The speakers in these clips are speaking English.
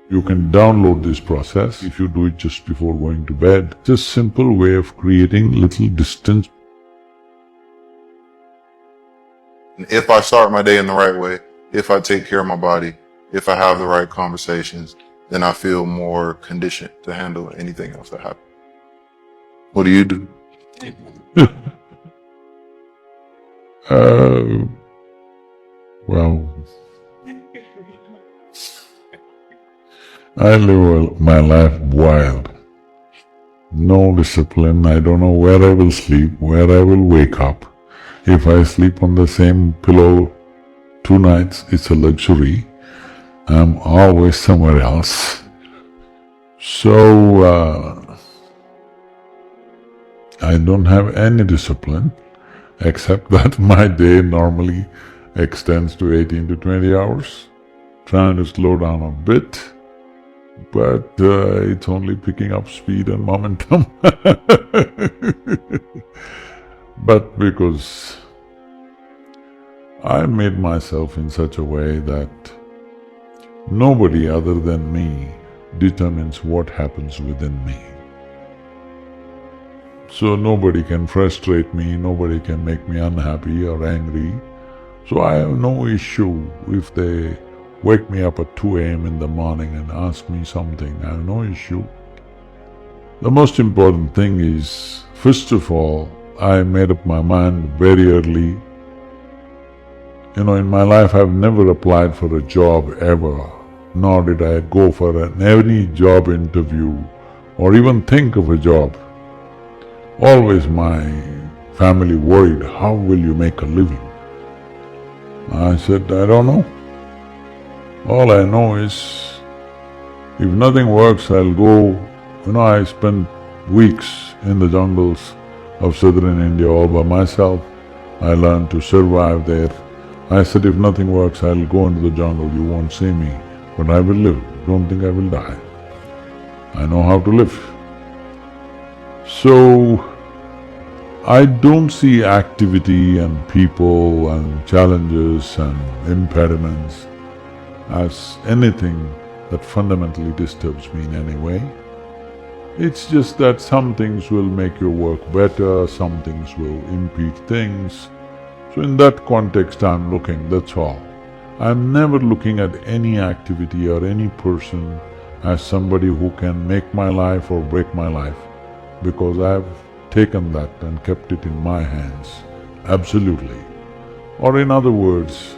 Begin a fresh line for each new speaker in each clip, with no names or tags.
You can download this process if you do it just before going to bed. Just simple way of creating little distance.
If I start my day in the right way, if I take care of my body, if I have the right conversations, then I feel more conditioned to handle anything else that happens. What do you do?
Well, I live my life wild. No discipline. I don't know where I will sleep, where I will wake up. If I sleep on the same pillow 2 nights, it's a luxury. I'm always somewhere else. So, I don't have any discipline, except that my day normally extends to 18 to 20 hours. Trying to slow down a bit, but it's only picking up speed and momentum. But because I made myself in such a way that nobody other than me determines what happens within me. So nobody can frustrate me, nobody can make me unhappy or angry. So I have no issue if they wake me up at 2 a.m. in the morning and ask me something. I have no issue. The most important thing is, first of all, I made up my mind very early. In my life I've never applied for a job ever, nor did I go for any job interview or even think of a job. Always my family worried, how will you make a living? I said, I don't know. All I know is, if nothing works, I'll go. I spent weeks in the jungles of southern India all by myself. I learned to survive there. I said, if nothing works, I'll go into the jungle, you won't see me, but I will live. Don't think I will die. I know how to live. So, I don't see activity and people and challenges and impediments as anything that fundamentally disturbs me in any way. It's just that some things will make your work better, some things will impede things. So in that context I'm looking, that's all. I'm never looking at any activity or any person as somebody who can make my life or break my life, because I've taken that and kept it in my hands, absolutely. Or in other words,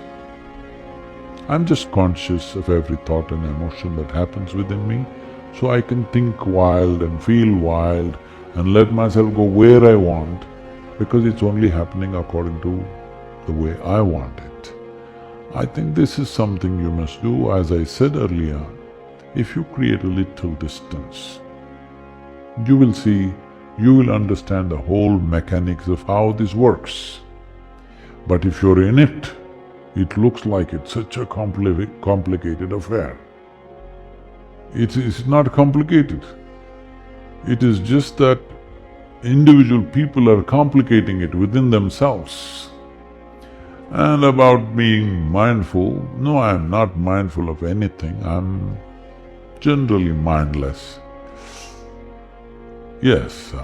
I'm just conscious of every thought and emotion that happens within me, so I can think wild and feel wild and let myself go where I want, because it's only happening according to the way I want it. I think this is something you must do. As I said earlier, if you create a little distance, you will see, you will understand the whole mechanics of how this works. But if you're in it, it looks like it's such a complicated affair. It is not complicated. It is just that individual people are complicating it within themselves. And about being mindful, no, I'm not mindful of anything. I'm generally mindless. Yes,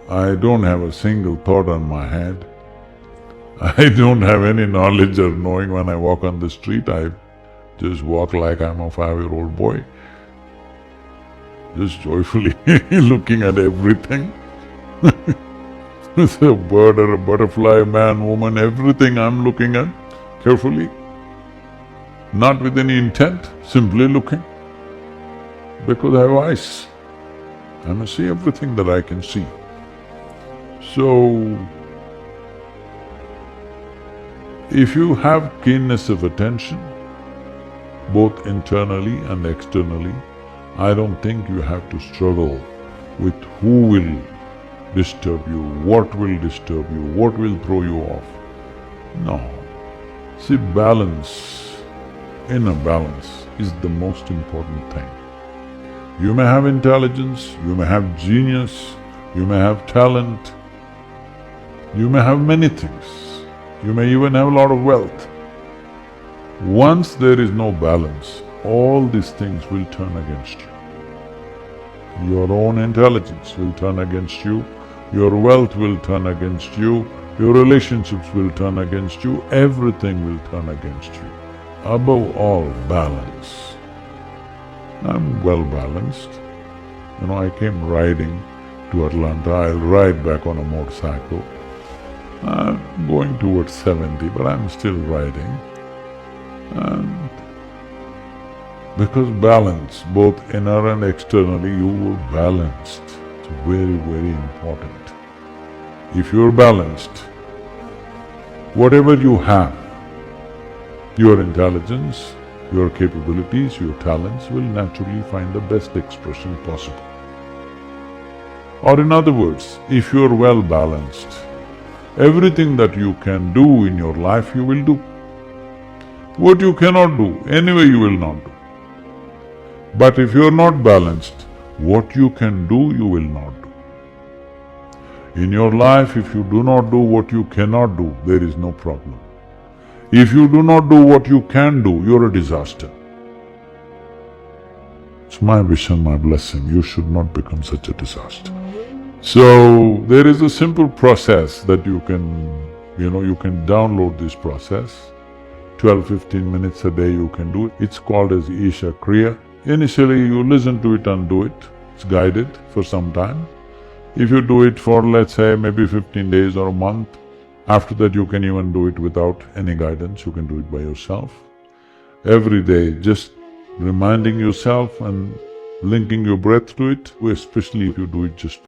I don't have a single thought on my head. I don't have any knowledge or knowing when I walk on the street. I just walk like I'm a 5-year-old boy, just joyfully looking at everything. It's a bird or a butterfly, man, woman, everything I'm looking at carefully, not with any intent, simply looking, because I have eyes. I must see everything that I can see. So, if you have keenness of attention, both internally and externally, I don't think you have to struggle with who will disturb you, what will disturb you, what will throw you off. No. See, balance, inner balance is the most important thing. You may have intelligence, you may have genius, you may have talent, you may have many things, you may even have a lot of wealth. Once there is no balance, all these things will turn against you. Your own intelligence will turn against you, your wealth will turn against you, your relationships will turn against you, everything will turn against you. Above all, balance. I'm well balanced. I came riding to Atlanta. I'll ride back on a motorcycle. I'm going towards 70, but I'm still riding. And because balance, both inner and externally, you were balanced. It's very, very important. If you're balanced, whatever you have, your intelligence, your capabilities, your talents will naturally find the best expression possible. Or in other words, if you're well balanced, everything that you can do in your life, you will do. What you cannot do, anyway you will not do. But if you're not balanced, what you can do, you will not do. In your life, if you do not do what you cannot do, there is no problem. If you do not do what you can do, you're a disaster. It's my wish and my blessing. You should not become such a disaster. So, there is a simple process that you can download this process. 12-15 minutes a day you can do it. It's called as Isha Kriya. Initially, you listen to it and do it. It's guided for some time. If you do it for, let's say, maybe 15 days or a month, after that you can even do it without any guidance. You can do it by yourself. Every day, just reminding yourself and linking your breath to it, especially if you do it just